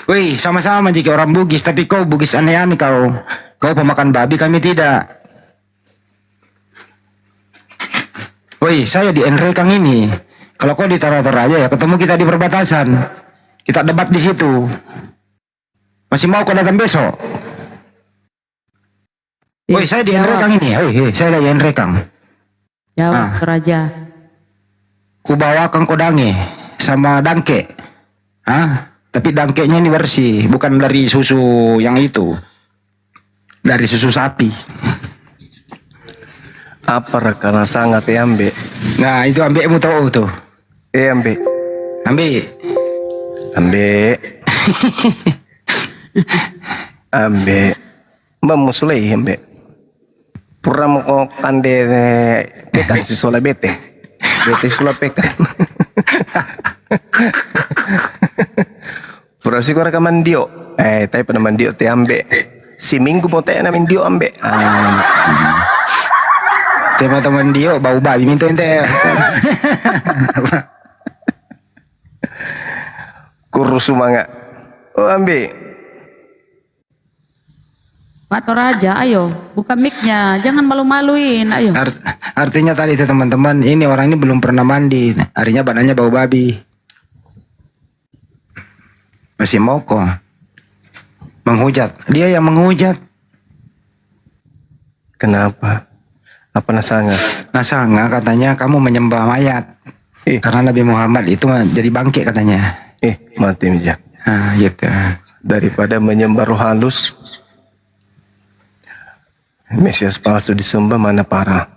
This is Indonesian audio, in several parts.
Wih, sama-sama jika orang Bugis, tapi kau Bugis aneh-aneh kau. Kau pemakan babi, kami tidak. Wih, saya di Enrekang ini. Kalau kau di Toraja ya ketemu kita di perbatasan. Kita debat di situ. Masih mau kau datang besok? Wih, saya di Enrekang ini. Wih, saya di Enrekang. Jawab, Toraja. Ku bawakan kodange sama dangke. Tapi dangkenya ini bersih, bukan dari susu yang itu. Dari susu sapi. Apa karena sangat ya ambe? Nah, itu ambekmu tahu tuh. Ambe. Ambe. Ambe. Ambe. Memusulai ambe. Pura mo kande pekan si sola bete. Bete sola pekan. Pura si kora kamandio. Tapi pada mandio te ambe. Si minggu mo tayo namin dio ambe. Teman-teman dia bau babi minta ente. Kurus manga. Oh ambe. Pak Toraja, ayo buka mic-nya, jangan malu-maluin, ayo. Artinya tadi itu teman-teman, ini orang ini belum pernah mandi, harinya badannya bau babi. Masih mau kok menghujat, dia yang menghujat. Kenapa? Apa nasanga? Nasanga katanya kamu menyembah mayat. Karena Nabi Muhammad itu jadi bangke katanya. Mati aja. Gitu. Daripada menyembah roh halus, Mesias palsu disembah mana parah.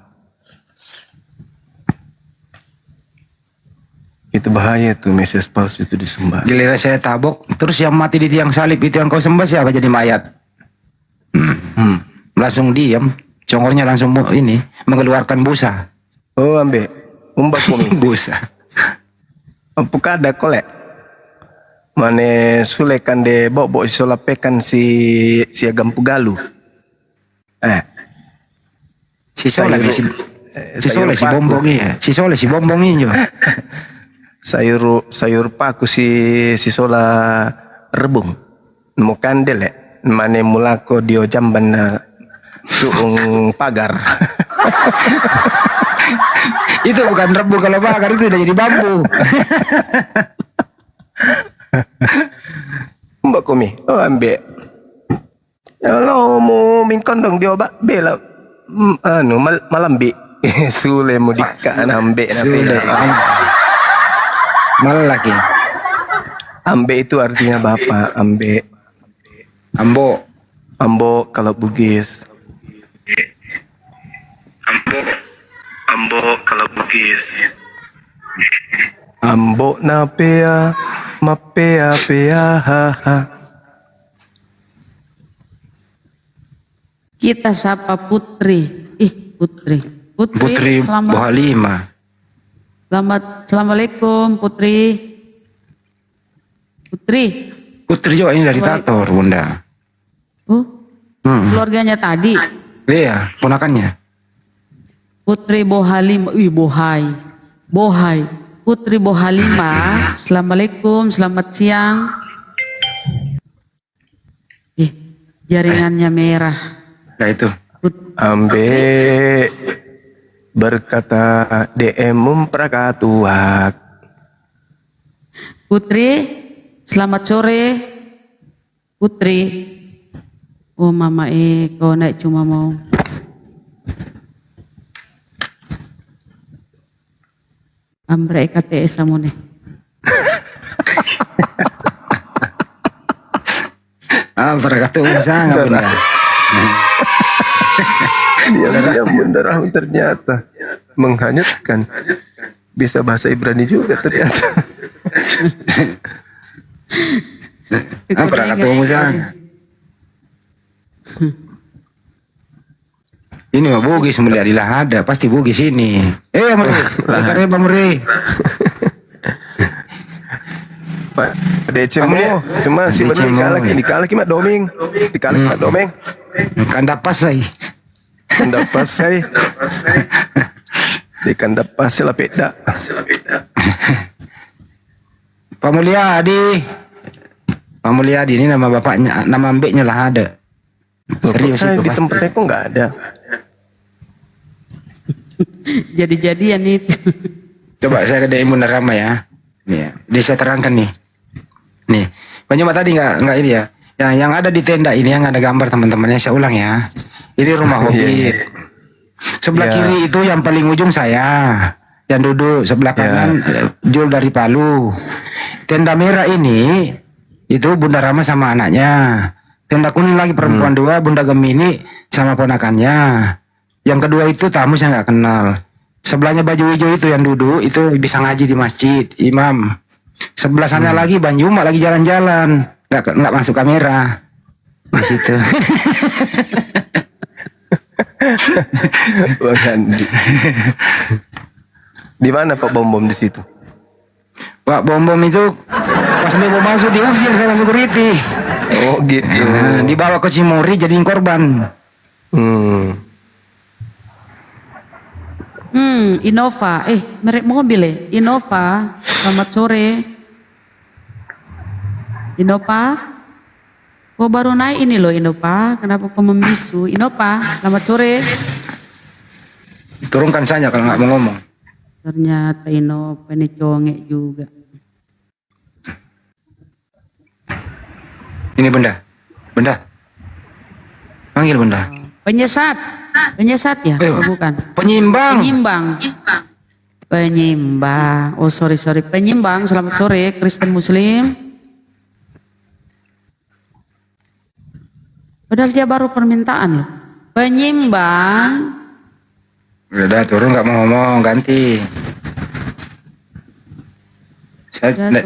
Itu bahaya tuh Mesias palsu itu disembah. Giliran saya tabok, terus yang mati di tiang salib itu yang kau sembah siapa jadi mayat? Langsung diam, congornya langsung ini mengeluarkan busa. Oh ambe, umbak kumi. Busa. Apakah ada kolek? Mane sulekan de bok solapekan si agam pugalu. Si Soleh si bombongi ya. Si Soleh si bombongi juga. sayur paku si sola rebung. Mo kandel mane mulako dio jamban na suung pagar. Itu bukan rebung, kalau pagar itu udah jadi bambu. Mbak Kumi, oh ambe. Kalau mau mingkon dong dia obat bela, malambi. Sule mau dika ambe Sule. Malah lagi. Ambe itu artinya bapak, ambe. Ambo kalau Bugis. Ambo kalau Bugis. Ambo na pea, mapea pea ha ha. Kita sapa Putri. Putri Bohalima. Assalamualaikum Putri. Putri juga ini dari Tator, Bunda. Keluarganya tadi. Iya, ponakannya. Putri Bohalima, Bohai. Putri Bohalima, Assalamualaikum, selamat siang. Jaringannya merah. Nah itu. Ambe berkata DM memprakatuak. Putri, selamat sore. Putri. Oh mama kau naik cuma mau. Ambre KTS samone. Berkata sangat Bunda. Diam-diam Bunda Rahun ternyata menghanyutkan. Bisa bahasa Ibrani juga ternyata. Berkata sangat. Ini mah Bugis melihat di Lahada, pasti Bugis ini. Meri, karena Bang Meri. Pak, decemo, cuma si benar dikalah kimat doming, Kanda pasai. Di kanda pasai lah peda. Pak Mulyadi, Pak Mulyadi ini nama bapaknya, nama mbeknya lah ada. Serius Saya itu di pasti. tempatnya kok nggak ada. Jadi-jadian itu. Coba saya ke DM Bunda Rama ya. Nih ya. Dia saya terangkan nih. Nih. Pak cuma tadi nggak ini ya. Yang ada di tenda ini yang ada gambar teman-temannya, saya ulang ya. Ini rumah Hobbit. Sebelah Iya. kiri itu yang paling ujung saya. Yang duduk sebelah kanan Jul dari Palu. Tenda merah ini itu Bunda Rama sama anaknya. Tenda kuning lagi perempuan dua, Bunda Gemini sama ponakannya. Yang kedua itu tamu saya nggak kenal. Sebelahnya baju hijau itu yang duduk itu bisa ngaji di masjid, imam. Sebelah sana lagi Bang Juma lagi jalan-jalan, nggak masuk kamera di situ. Bang Andi. Di mana Pak Bom di situ? Pak Bom itu pas dia mau masuk diusir sama security. Oh gitu. Nah, dibawa ke Cimori jadiin korban. Innova. Merek mobil ya? Innova. Selamat sore. Innova. Kau baru naik ini loh Innova. Kenapa kau membisu? Innova. Selamat sore. Turunkan saja kalau nggak mau ngomong. Ternyata Innova ini congek juga. Ini Bunda. Bunda. Panggil Bunda. Penyesat. Penyesat ya? Eh, Oh, bukan. Penyimbang. Penyimbang. Oh sorry. Penyimbang. Selamat sore. Kristen Muslim. Padahal dia baru permintaan loh. Penyimbang. Udah turun nggak mau ngomong, ganti.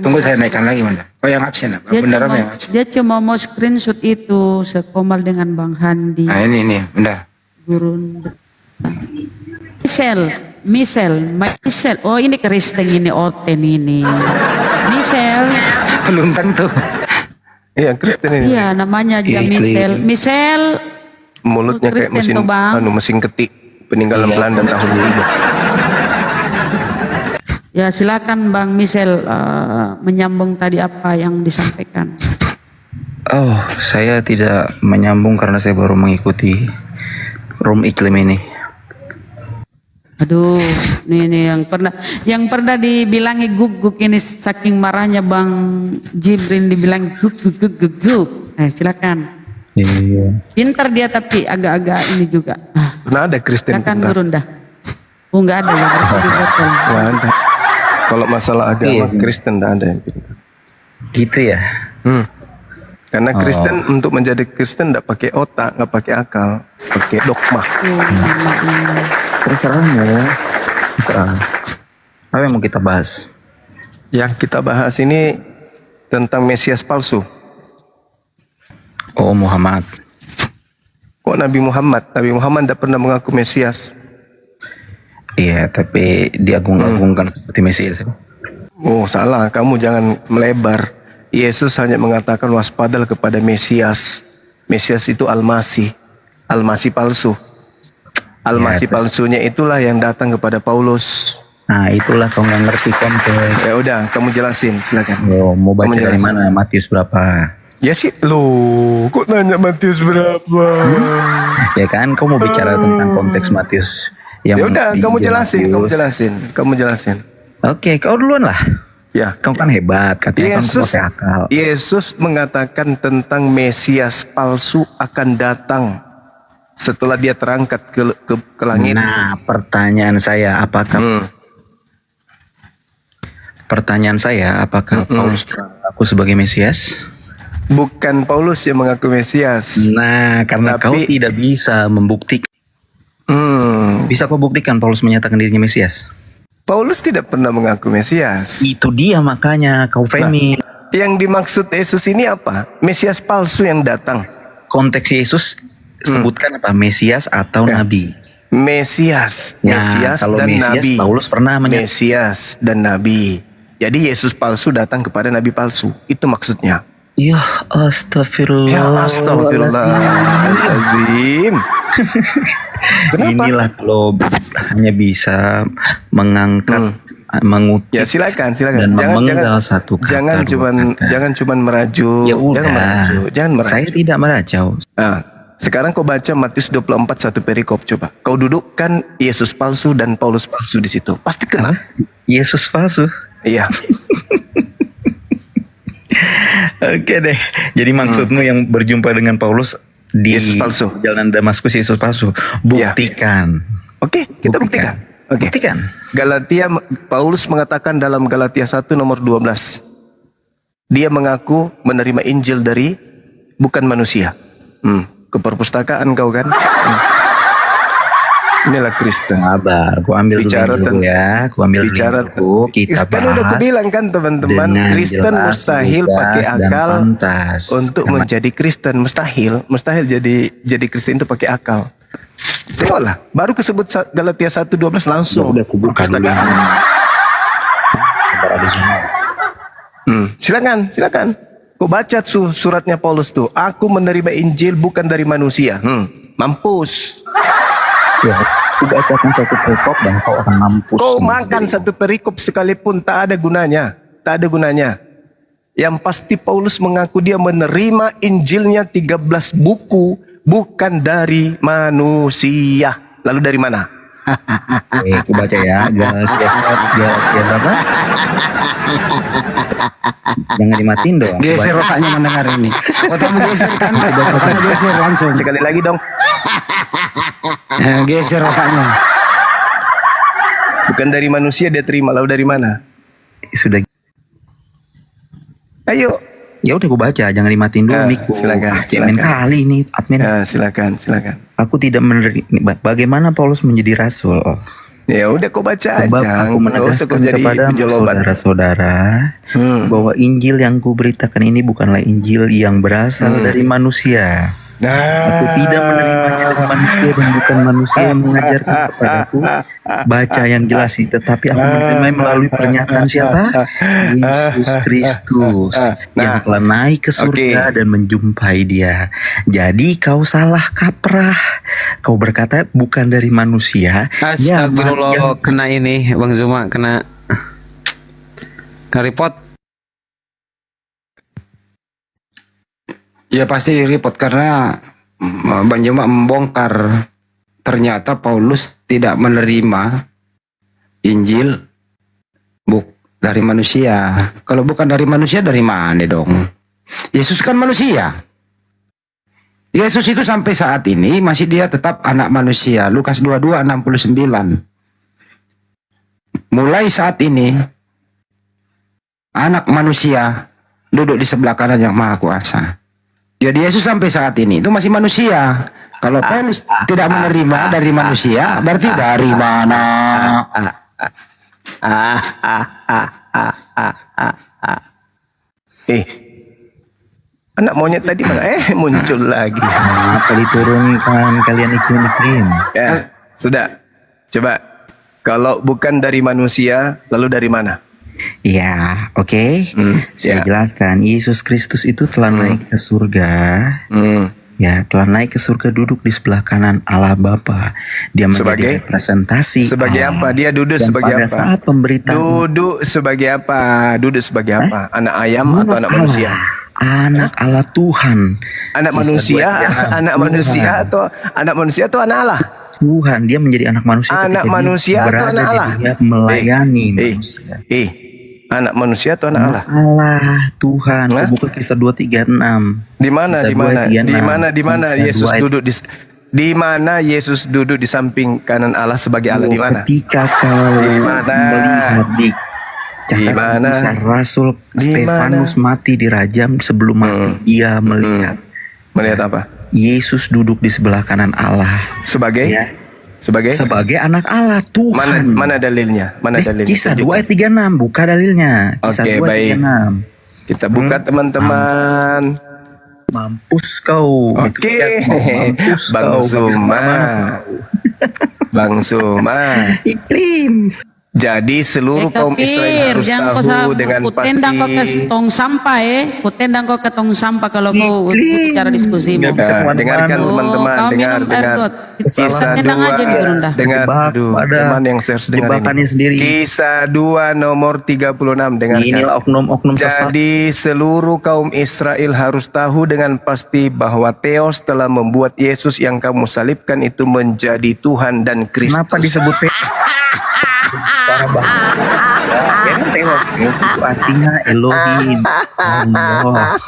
Tunggu saya naikkan lagi Bunda. Oh yang absen apa? Bunda Rama yang absen. Dia cuma mau screenshot itu sekomal dengan Bang Handi. Nah ini Bunda. Gurun. Misel. Oh ini Kristen ini Oten ini. Misel. Belum tentu. Iya Kristen ini. Iya namanya dia Misel. Mulutnya kayak Kristen tuh, Bang. mesin ketik peninggalan Belanda tahun dulu. Ya silakan Bang Misel menyambung tadi apa yang disampaikan. Oh, saya tidak menyambung karena saya baru mengikuti room iklim ini. Aduh, nih yang pernah dibilangi guguk ini saking marahnya Bang Jibril dibilang guguk. Silakan. Iya. Pintar dia tapi agak-agak ini juga. Pernah ada Kristen Silakan pintar? Gurun dah. Oh enggak ada ya berarti di hotel. Nggak ada. Kalau masalah agama Iya. Kristen tidak ada yang pintar. Gitu ya. Karena Kristen untuk menjadi Kristen tidak pakai otak, nggak pakai akal, pakai dogma. Terserahmu. Terserah. Apa yang mau kita bahas? Yang kita bahas ini tentang Mesias palsu. Oh, Muhammad. Kok Nabi Muhammad tidak pernah mengaku Mesias. Iya, tapi diagung-agungkan seperti Mesias. Oh salah, kamu jangan melebar. Yesus hanya mengatakan waspadalah kepada Mesias. Mesias itu Al-Masih palsu. Al-Masih Ya, terus- palsunya itulah yang datang kepada Paulus. Nah, itulah kau nggak ngerti konteks. Ya udah, kamu jelasin, silakan. Oh, mau baca Kamu dari jelasin. mana? Matius berapa? Ya sih, loh, kok nanya Matius berapa? Ya kan, kau mau bicara tentang konteks Matius. Ya Yang udah, di kamu jelasin, Matius. kamu jelasin. Oke, kau duluan lah. Ya. Kau kan hebat, katanya kau pakai akal. Yesus mengatakan tentang Mesias palsu akan datang setelah dia terangkat ke langit. Nah, pertanyaan saya, apakah Paulus pernah mengaku sebagai Mesias? Bukan Paulus yang mengaku Mesias. Nah, karena kau Tapi- tidak bisa membuktikan. Bisa kau buktikan Paulus menyatakan dirinya Mesias? Paulus tidak pernah mengaku Mesias. Itu dia makanya kau framing. Yang dimaksud Yesus ini apa? Mesias palsu yang datang. Konteks Yesus sebutkan apa? Mesias atau Nabi? Mesias, Nah, Mesias kalau dan Mesias, Nabi. Paulus pernah Mesias dan Nabi. Jadi Yesus palsu datang kepada Nabi palsu. Itu maksudnya. Ya astagfirullah. Ya astagfirullahaladzim. Kenapa? Inilah kalau hanya bisa mengangkat mengutip Ya silakan. dan memenggal satu kata, jangan dua cuman kata. jangan cuman merajuk. Ya udah, Jangan merajuk. saya tidak meracau. Nah, sekarang kau baca Matius 24 satu perikop coba. Kau dudukkan Yesus palsu dan Paulus palsu di situ. Pasti kena. Yesus palsu. Iya. Oke deh. Jadi maksudmu yang berjumpa dengan Paulus di Yesus palsu. Jalan Damaskus Yesus palsu. Buktikan. Oke, kita buktikan. Oke. Buktikan. Paulus mengatakan dalam Galatia 1 nomor 12. Dia mengaku menerima Injil dari bukan manusia. Ke perpustakaan kau kan? Inilah Kristen. Sabar, aku ambil Bicara dulu ya. Aku ambil dulu. Kita Kan udah aku bahas bilang kan teman-teman, dengan Kristen jelas, mustahil lugas, pakai dan akal pantas. untuk Karena menjadi Kristen. Mustahil jadi Kristen itu pakai akal. Tengoklah, baru kesebut Galatia 1:12 langsung. udah kubuka dulu. Perpustakaan. Sabar, ada semua. Silakan. Kau baca suratnya Paulus tuh. Aku menerima Injil bukan dari manusia. Mampus. Ya, aku bacakan satu perikop dan kau akan mampus. Kau makan satu perikop sekalipun tak ada gunanya. Yang pasti Paulus mengaku dia menerima Injilnya 13 buku bukan dari manusia. Lalu dari mana? Oke, aku baca ya. Galatia berapa? Jangan dimatiin dong. Geser otaknya mendengar ini. Otakmu geser kan? Otakmu geser langsung. Sekali lagi dong. Geser otaknya. Bukan dari manusia dia terima. Lalu dari mana? Sudah. Ayo. Ya udah aku baca, jangan dimatiin dulu Miko. Silakan. Cemen kali ini admin. Silakan. Aku tidak menerima. Bagaimana Paulus menjadi rasul? Ya udah kau baca Sebab aja. aku menegaskan kepada saudara-saudara bahwa Injil yang kuberitakan ini bukanlah Injil yang berasal dari manusia. Aku tidak menerimanya dari manusia dan bukan manusia yang mengajarkan kepadaku. Baca yang jelas sih, tetapi aku menerimanya melalui pernyataan siapa? Yesus Kristus yang telah naik ke surga dan menjumpai Dia. Jadi kau salah kaprah. Kau berkata bukan dari manusia. Astagfirullah, kena ini Bang Zuma, kena report. Ya pasti repot karena Bang Juma membongkar ternyata Paulus tidak menerima Injil dari manusia. Kalau bukan dari manusia dari mana dong? Yesus kan manusia. Yesus itu sampai saat ini masih dia tetap anak manusia. Lukas 22:69. Mulai saat ini anak manusia duduk di sebelah kanan yang maha kuasa. Jadi Yesus sampai saat ini itu masih manusia. Kalau Paulus tidak menerima dari manusia, berarti dari mana? Anak monyet tadi mana? Muncul lagi. Kenapa diturunkan kalian iklim-iklim? Ya, sudah. Coba. Kalau bukan dari manusia, lalu dari mana? Ya, oke. Saya ya. jelaskan. Yesus Kristus itu telah naik ke surga. Ya, telah naik ke surga, duduk di sebelah kanan Allah Bapa. Dia menjadi representasi. Sebagai Allah. apa? Dia duduk Dan sebagai pada apa? saat pemberitaan Duduk sebagai apa? Duduk sebagai apa? Anak ayam atau anak Allah. manusia? Anak Allah Tuhan. Anak Kisah manusia, 2:3. anak Tuhan. manusia atau anak Allah? Tuhan, dia menjadi anak manusia. Anak ketika manusia dia atau berada anak di Allah? dunia melayani manusia. Anak manusia atau anak Allah? Allah Tuhan. Hah? Buka Kisah 2:36. Di mana? Kisah Di mana? 2:36. Di mana? Di mana Kisah Yesus 2:36. duduk di mana Yesus duduk di samping kanan Allah sebagai Allah? Di mana? Ketika kau Di mana? melihat di Di mana? kisah Rasul Di Stefanus mati dirajam, sebelum mati dia melihat Melihat apa? Yesus duduk di sebelah kanan Allah Sebagai? ya, Sebagai? anak Allah Tuhan. Mana dalilnya? Mana dalilnya? Kisah Tunjukkan. 2:36, buka dalilnya. Kisah Oke, 2:36. Kita buka teman-teman. Mampus kau. Oke, Mampus Bang kau. Suma. Bang Suma. Iklim. Jadi seluruh kaum Israel harus tahu dengan tendang kau ke pasti. tong sampah ku tendang kau ke tong sampah kalau kau bicara diskusi Nggak bisa kemana-mana. Dengarkan teman-teman, kau dengar, minum air dengar. got. Kisah Tendang aja nih 2, Gurunda. dengar, Jebak, aduh, ada teman yang saya harus dengar jebakannya ini. sendiri. Kisah 2 nomor 36, dengarkan. Inilah oknum-oknum sesat. Jadi seluruh kaum Israel harus tahu dengan pasti bahwa Theos telah membuat Yesus yang kamu salibkan itu menjadi Tuhan dan Kristus. Kenapa disebut cara bahasa? Ya kan Theos itu artinya Elohim, Allah,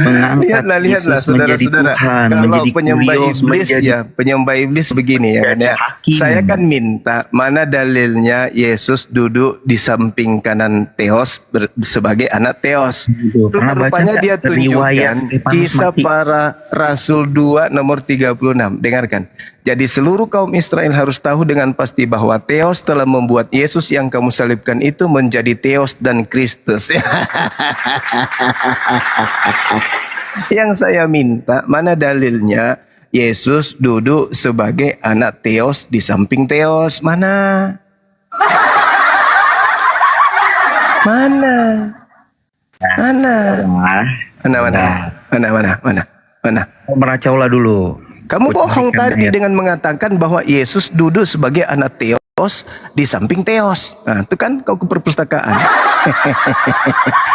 mengangkat Lihatlah Yesus menjadi saudara-saudara. Tuhan, Kalau menjadi penyembah kurios, iblis menjadi ya, penyembah iblis begini ya kan ya. hakim. Saya kan minta mana dalilnya Yesus duduk di samping kanan Theos sebagai anak Theos. Pernah baca Rupanya nggak dia riwayat tunjukkan Stefanus kisah mati? para rasul 2 nomor 36. Dengarkan. Jadi seluruh kaum Israel harus tahu dengan pasti bahwa Theos telah membuat Yesus yang kamu salibkan itu menjadi Theos dan Kristus. Yang saya minta, mana dalilnya Yesus duduk sebagai anak Theos di samping Theos? Mana? Mana? Mana? Mana? Meracaulah dulu. Kamu bohong Berikan tadi ayat. dengan mengatakan bahwa Yesus duduk sebagai anak Theos di samping Theos. Nah, itu kan kau ke perpustakaan.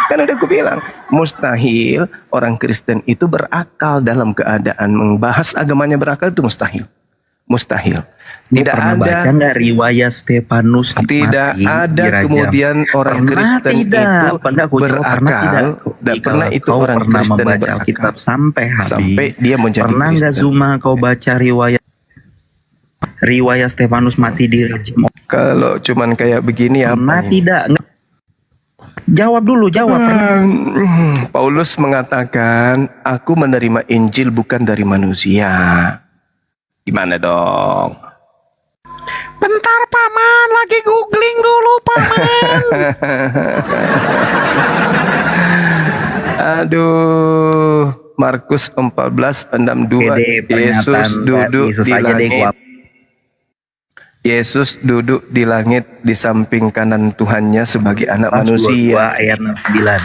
Kan udah aku bilang, mustahil orang Kristen itu berakal dalam keadaan membahas agamanya berakal itu mustahil. Mustahil. Lu Tidak pernah baca ada. nggak riwayat Stefanus Tidak mati, ada dirajam? kemudian orang Pernah Kristen tidak? itu Pernah aku jawab, pernah berakal. tidak? Dan Jika pernah itu kau orang pernah Kristen membaca berakal. Alkitab sampai habis, Sampai dia menjadi pernah nggak Kristen. Zuma kau baca riwayat Stefanus mati dirajam? Kalau cuman kayak begini apa Pernah ini? tidak? Jawab dulu, jawab. Pernah. Paulus mengatakan, aku menerima Injil bukan dari manusia. Gimana dong? Bentar paman, lagi googling dulu paman. Aduh, Markus 14:62, Pede, Yesus pernyataan duduk Yesus di aja deh, langit. gua. Yesus duduk di langit di samping kanan Tuhannya sebagai anak Lukas 22 manusia. ayat 69.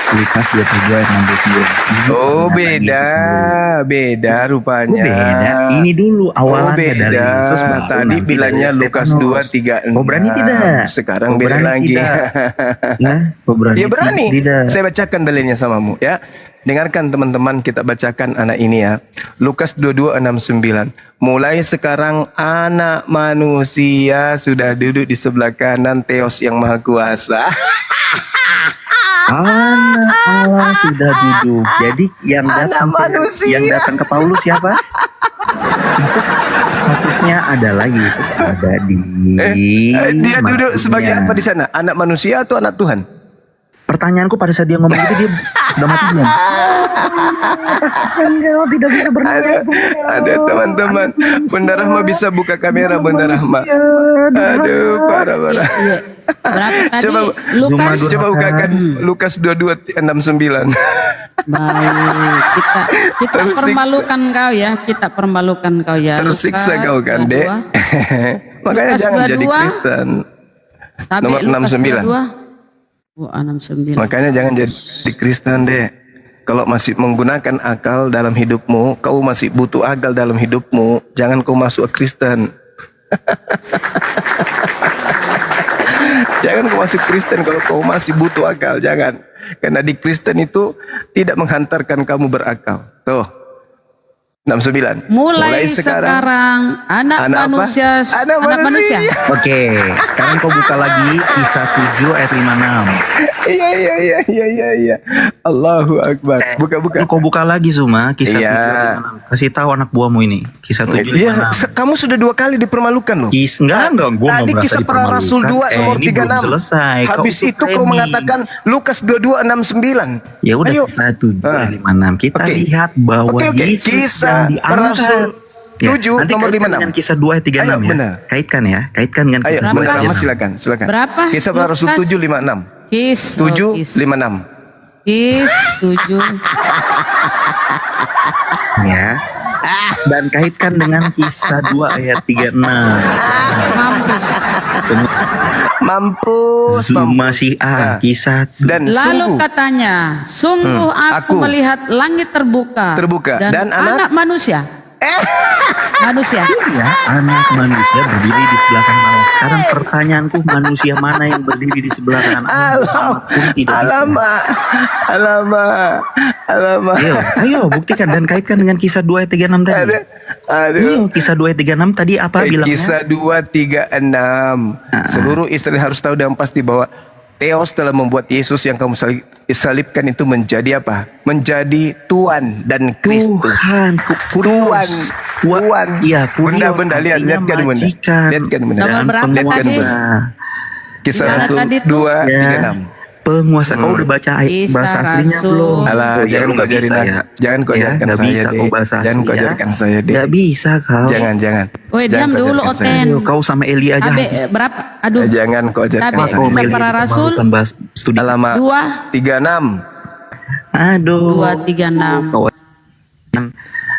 Lukas 22 ayat 69. Ini Oh, pernyataan beda, Yesus dulu. beda Oh, rupanya. beda. Ini dulu awalannya beda. dari Yesus. baru Tadi nanti bilangnya dari Lukas Stefanus. 2:36. Oh, berani tidak? Sekarang Oh, beda berani lagi. tidak? Ya, oh, berani Ya berani. tidak? Saya bacakan dalilnya samamu ya. Dengarkan teman-teman, kita bacakan anak ini ya. Lukas 22:69. Mulai sekarang anak manusia sudah duduk di sebelah kanan Theos yang Maha Kuasa. Anak Allah sudah duduk. Jadi yang datang manusia. yang datang ke Paulus siapa? Itu statusnya adalah Yesus ada di Dia duduk Maksudnya. sebagai apa di sana? Anak manusia atau anak Tuhan? Pertanyaanku pada saat dia ngomong itu dia sudah mati belum? Engkau tidak bisa Ada teman-teman. Bunda Rahma bisa buka kamera Bunda Rahma. Aduh, parah. Iya. Berapa tadi? Coba Lukas. Coba bukakan Lukas 22:69. Baik, kita Tersiksa. permalukan kau ya, kita permalukan kau ya. Tersiksa Lukas kau kan, Dek. 22. Makanya Lukas jangan jadi 22. Kristen. Tapi Nomor Lukas 69. 22. Oh, 69. Makanya jangan jadi Kristen, Dek. Kalau masih menggunakan akal dalam hidupmu, kau masih butuh akal dalam hidupmu, jangan kau masuk ke Kristen. Jangan kau masuk Kristen kalau kau masih butuh akal, jangan. Karena di Kristen itu tidak menghantarkan kamu berakal. Tuh. 69. Mulai sekarang anak Anak apa? manusia, Anak manusia. Oke, sekarang kau buka lagi kisah 7 ayat 56. Iya. Allahu Akbar. Buka-buka. Lu kau buka lagi Zuma kisah Iya. 7 ayat 56. Kasih tahu anak buahmu ini kisah 7 ayat Iya, 56. kamu sudah 2 kali dipermalukan loh. Enggak, gua Tadi nggak merasa kisah para rasul 2 dipermalukan. nomor Ini belum 36. selesai. Habis Kau itu kau framing. mengatakan Lukas 22:69. Ya udah Ayo. kisah 7 ayat 56. Kita Oke. lihat bahwa Oke. Yesus Kisah yang para rasul diangkat. 7 nanti nomor kaitkan 56. dengan kisah 2 ayat 36 Ayo, ya. benar. Kaitkan ya. Kaitkan dengan Ayo, kisah 2 Bunda ayat Rahma 36. silakan. Berapa? Kisah para rasul Lukas? 7:56. Kis. 7:56. Kis 7. Ya. Dan kaitkan dengan kisah 2 ayat 36. Mampus. Mampus. Masih kisah Dan Lalu sungguh katanya, sungguh aku Aku melihat langit terbuka, dan anak manusia. Manusia. ya, anak manusia berdiri di sebelah kanan Allah. Sekarang pertanyaanku, manusia mana yang berdiri di sebelah kanan Allah? Pun tidak bisa. Alamak. Ayo buktikan dan kaitkan dengan kisah 2 ayat 36 tadi. Ayo, kisah 2 ayat 36 tadi apa bilangnya? Kisah 2:36. Seluruh Israel harus tahu dan pasti bahwa Theos telah membuat Yesus yang kamu salibkan itu menjadi apa? Menjadi Tuhan dan Kristus. Tuhan. Iya, Benda, lihat kan benda. Lihat kan benda. Nomor berapa Lihat kan tadi? benda. Kisah Gimana Rasul tadi tuh? 2:36. Penguasa, kau udah baca ayat Kisah bahasa aslinya Rasul. belum? Alah, Oh, ya, jangan lu kau nggak ajarin bisa aku. ya. Jangan kau ajarkan Nggak saya, bisa Dek. kau bahasa Jangan kau asli, ya. ajarkan saya, Dek. Gak bisa kau. Jangan. Woi, Jangan diam kau dulu, ajarkan saya. Oten. Ayo, kau sama Eli aja. Abe, berapa? Aduh. Jangan kau ajarkan Tabe, saya. Kisah Para Rasul. Kan bahas studi. Alamak. 36. Aduh. 2:36.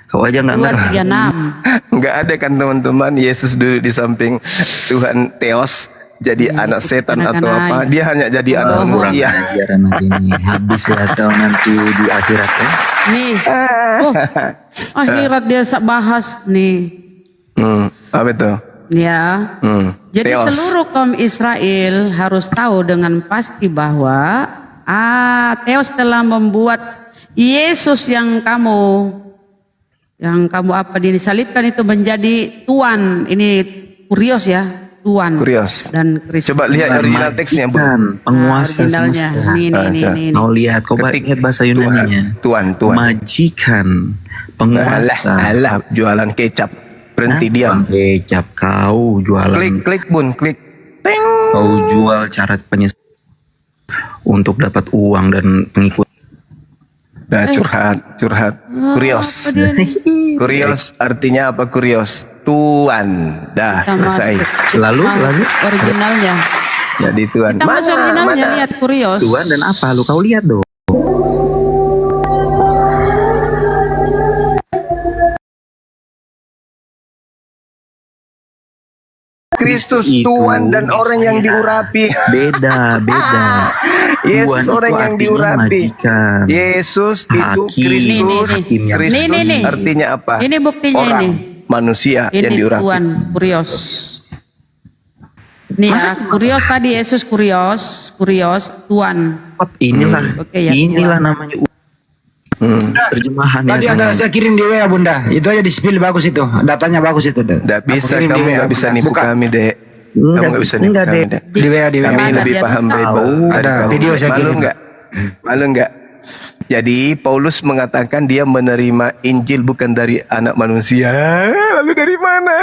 Kau aja nggak ngerti. 2:36. Enggak ada kan teman-teman, Yesus duduk di samping Tuhan Theos jadi anak setan atau apa. Dia hanya jadi anak Kurang manusia. ajar anak ini. Habis ya kau nanti di akhirat ya. Nih. Oh, akhirat dia bahas nih. Apa itu? Ya. Jadi Theos. seluruh kaum Israel harus tahu dengan pasti bahwa Theos telah membuat Yesus yang kamu apa disalibkan itu menjadi Tuhan. Ini kurios ya, Tuhan. Kurios. Dan Kristus. Coba lihat original teksnya, Bu. Majikan, penguasa Originalnya. semesta. Nih. Kau lihat, kau Ketik lihat bahasa Yunaninya. Tuhan. Majikan, penguasa. Alah, jualan kecap. Berhenti diam. Kecap, kau jualan. Klik Bun, klik. Ting. Kau jual cara penyesat untuk dapat uang dan pengikut. Nah, curhat. Kurios. Kurios artinya apa kurios? Tuhan. Dah, Sama selesai. Lalu originalnya. Jadi Tuhan. Kita masuk originalnya, lihat kurios. Tuhan dan apa? Lu kau lihat dong. Kristus Itu Tuhan dan orang yang Mesias. diurapi. Beda. Yesus Tuhan orang itu yang artinya diurapi. majikan. Yesus itu Hakim. Kristus. Hakim yang Kristus Nih. artinya apa? Ini buktinya Orang, ini. manusia yang Ini diurapi. Tuhan kurios. Nih ya, kurios tadi Yesus kurios Tuhan. Inilah, Oke, ya, inilah namanya terjemahan Tadi ya. ada saya kirim di WA Bunda. Itu aja di spill bagus itu. Datanya bagus itu. Tidak bisa, Aku kirim di kamu WA, nggak bisa Bunda. nipu Buka. kami, Dek. Kamu Enggak, nggak bisa nipu enggak, kami, Dek. Dek. Di WA. Kami Mana lebih dia paham tahu? Bible. dari Ada kamu. video saya Malu kirim. nggak? Malu nggak? Jadi Paulus mengatakan dia menerima Injil bukan dari anak manusia. Lalu dari mana?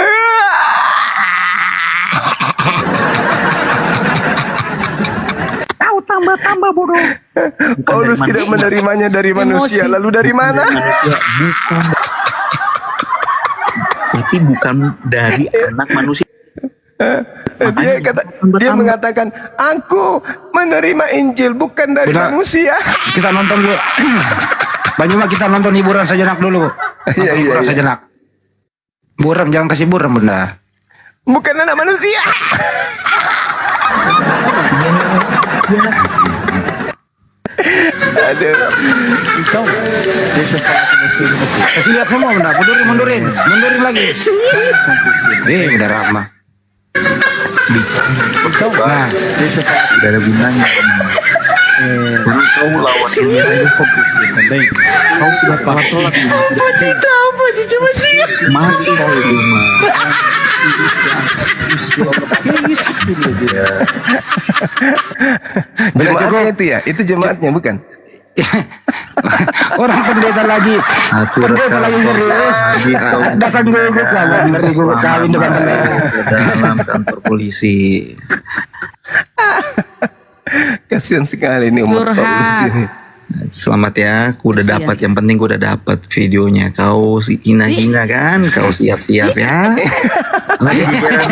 Kau tambah bodoh. Paulus dari tidak manusia. menerimanya dari manusia. Emosi. Lalu dari mana? Manusia bukan, tapi bukan dari anak manusia. Dia mengatakan, aku menerima Injil bukan dari Udah. manusia. Kita nonton dulu. Banyuma kita nonton hiburan sejenak dulu. Iya, Hiburan iya. sejenak. Buram, jangan kasih buram Bunda. Bukan anak manusia. Aduh. Kasih lihat semua Bunda. Mundurin lagi. Udah ramah. Nah, Tidak ada gunanya. Karena kau lawan ini saja fokus. Kau sudah tolak. Mati kau itu mah. Jemaatnya itu ya? Itu jemaatnya bukan? orang pendeta lagi. Pendeta lagi serius. Dasar gugut kawan. Ngeri gugut kawin depan pendeta. Ke dalam kantor polisi. Kasihan sekali nih umat Curhat. Paulus ini. Selamat ya, aku udah Kasihan. dapat. Yang penting aku udah dapat videonya. Kau hina-hina kan? Kau siap-siap ya. Lagi jalan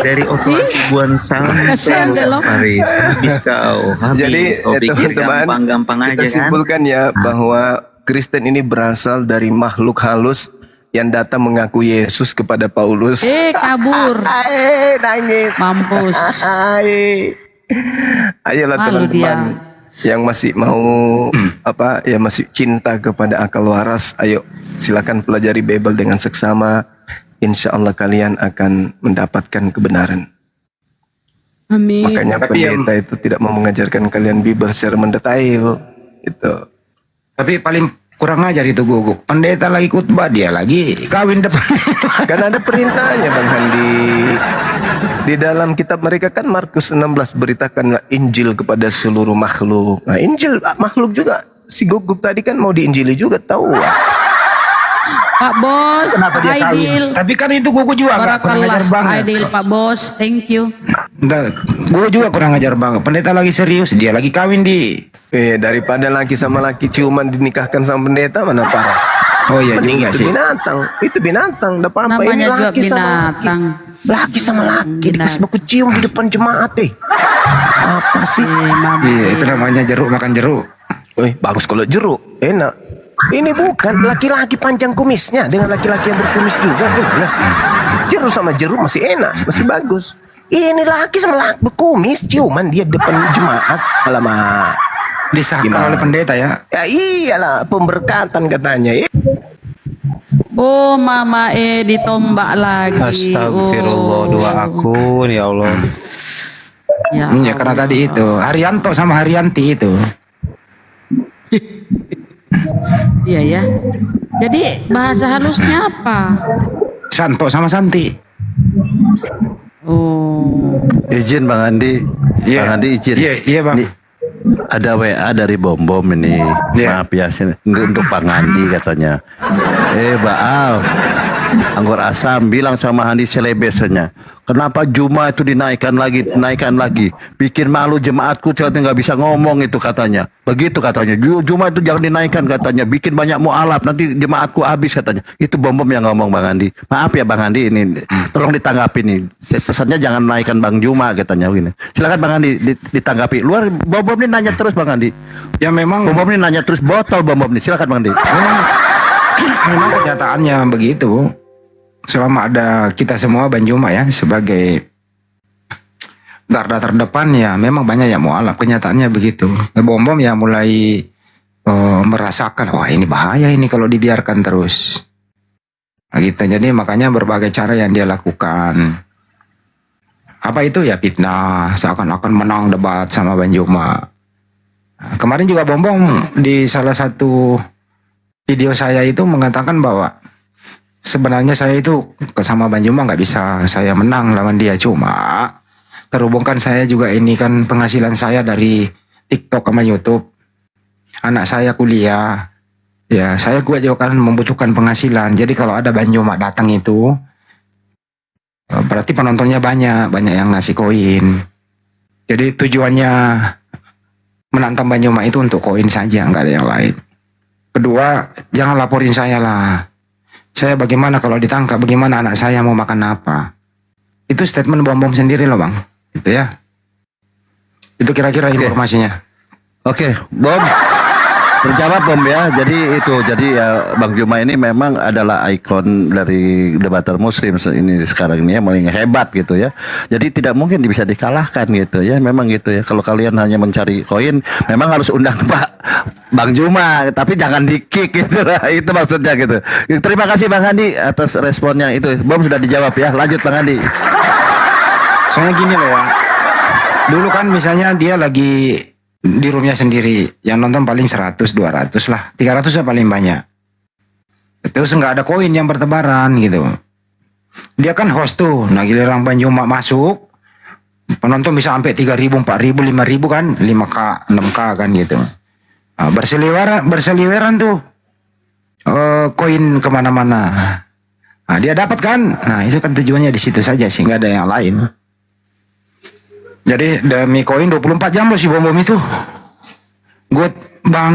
dari Oto Hasibuan Kasihan sampai deh lo. Paris. Habis kau. Habis. Jadi Kau pikir teman-teman, gampang-gampang aja kita kan? simpulkan ya bahwa Kristen ini berasal dari makhluk halus yang datang mengaku Yesus kepada Paulus. Kabur. Nangis. Mampus. Ayolah Malu teman-teman yang masih mau yang masih cinta kepada akal waras, ayo silakan pelajari Bible dengan seksama. Insya Allah kalian akan mendapatkan kebenaran. Amin. Makanya pendeta itu tidak mau mengajarkan kalian Bible secara mendetail. Itu. Tapi paling kurang ajar itu guguk. Pendeta lagi khotbah, dia lagi kawin depan. Kan ada perintahnya Bang Handi. Di dalam kitab mereka kan Markus 16, beritakanlah Injil kepada seluruh makhluk. Nah, Injil makhluk juga. Si guguk tadi kan mau diinjili juga, tahu. Pak Bos, Kenapa dia kawin? Aidil. Tapi kan itu guguk juga nggak kurang ajar Barakallah, banget. Aidil Pak Bos, thank you. Bentar, gue juga kurang ajar banget. Pendeta lagi serius, dia lagi kawin di. Daripada laki sama laki ciuman dinikahkan sama pendeta, mana parah. Oh iya Mending juga itu sih. binatang. Itu binatang. Udah apa-apa. Namanya Ini juga laki sama laki. binatang. Laki sama laki dikasih baku cium di depan jemaat Apa sih? Iya, itu namanya jeruk makan jeruk. Bagus kalau jeruk. Enak. Ini bukan laki-laki panjang kumisnya dengan laki-laki yang berkumis juga. Gimana sih? Jeruk sama jeruk masih enak, masih bagus. Ini laki sama laki berkumis ciuman dia depan jemaat. Alamak. Disahkan Gimana? oleh pendeta ya. Ya iyalah, pemberkatan katanya. Oh, Mama ditombak lagi. Astagfirullah, dua akun ya Allah. Ya, Ya karena tadi itu Haryanto sama Haryanti itu. Iya ya. Jadi bahasa halusnya apa? Santo sama Santi. Oh. Izin Bang Andi, Bang Andi izin. Iya Bang. Ini ada WA dari Bom Bom ini. Iya. Maaf ya, untuk Bang Andi katanya. Baal, Anggur Asam bilang sama Andi selebesnya. Kenapa Juma itu dinaikkan lagi, bikin malu jemaatku, ternyata nggak bisa ngomong itu katanya. Begitu katanya. Juma itu jangan dinaikkan katanya, bikin banyak mualaf, nanti jemaatku habis katanya. Itu Bom Bom yang ngomong Bang Andi. Maaf ya Bang Andi, ini tolong ditanggapi nih. Pesannya jangan naikkan Bang Juma katanya gini. Silakan Bang Andi ditanggapi. Luar Bom Bom ini nanya terus Bang Andi. Ya memang Bom Bom ini nanya terus, botol Bom Bom ini. Silakan Bang Andi. memang kenyataannya begitu. Selama ada kita semua Banjuma ya sebagai garda terdepan ya memang banyak yang mualaf, kenyataannya begitu. Bom-bom ya mulai merasakan wah ini bahaya ini kalau dibiarkan terus. Nah, gitu. Jadi makanya berbagai cara yang dia lakukan. Apa itu ya fitnah, seakan-akan menang debat sama Banjuma. Nah, kemarin juga Bom-bom di salah satu video saya itu mengatakan bahwa sebenarnya saya itu sama Banjuma nggak bisa saya menang lawan dia, cuma terhubungkan saya juga ini kan penghasilan saya dari TikTok sama YouTube, anak saya kuliah, ya saya juga kan membutuhkan penghasilan. Jadi kalau ada Banjuma datang itu berarti penontonnya banyak yang ngasih koin. Jadi tujuannya menantang Banjuma itu untuk koin saja, nggak ada yang lain. Kedua, jangan laporin saya lah. Saya bagaimana kalau ditangkap, bagaimana anak saya mau makan apa. Itu statement Bom-bom sendiri loh Bang. Itu ya. Itu kira-kira informasinya. Oke, Bom. Terjawab Bom ya. Jadi ya Bang Juma ini memang adalah ikon dari debater muslim ini sekarang ini ya, paling hebat gitu ya. Jadi tidak mungkin bisa dikalahkan gitu ya. Memang gitu ya. Kalau kalian hanya mencari koin, memang harus undang Pak Bang Juma, tapi jangan di-kick gitu lah. Itu maksudnya gitu. Terima kasih Bang Andi atas responnya itu. Bom sudah dijawab ya. Lanjut Bang Andi. Soalnya gini loh ya. Dulu kan misalnya dia lagi di roomnya sendiri, yang nonton paling 100, 200 lah, 300 ya paling banyak. Terus nggak ada koin yang bertebaran gitu. Dia kan host tuh, nah giliran Banjuma masuk, penonton bisa sampai 3.000, 4.000, 5.000 kan, 5K, 6K kan gitu. Nah, berseliweran tuh koin kemana-mana. Nah, dia dapat kan, nah itu kan tujuannya di situ saja sih, nggak ada yang lain. Jadi demi koin 24 jam loh si Bom-bom itu. Gue bang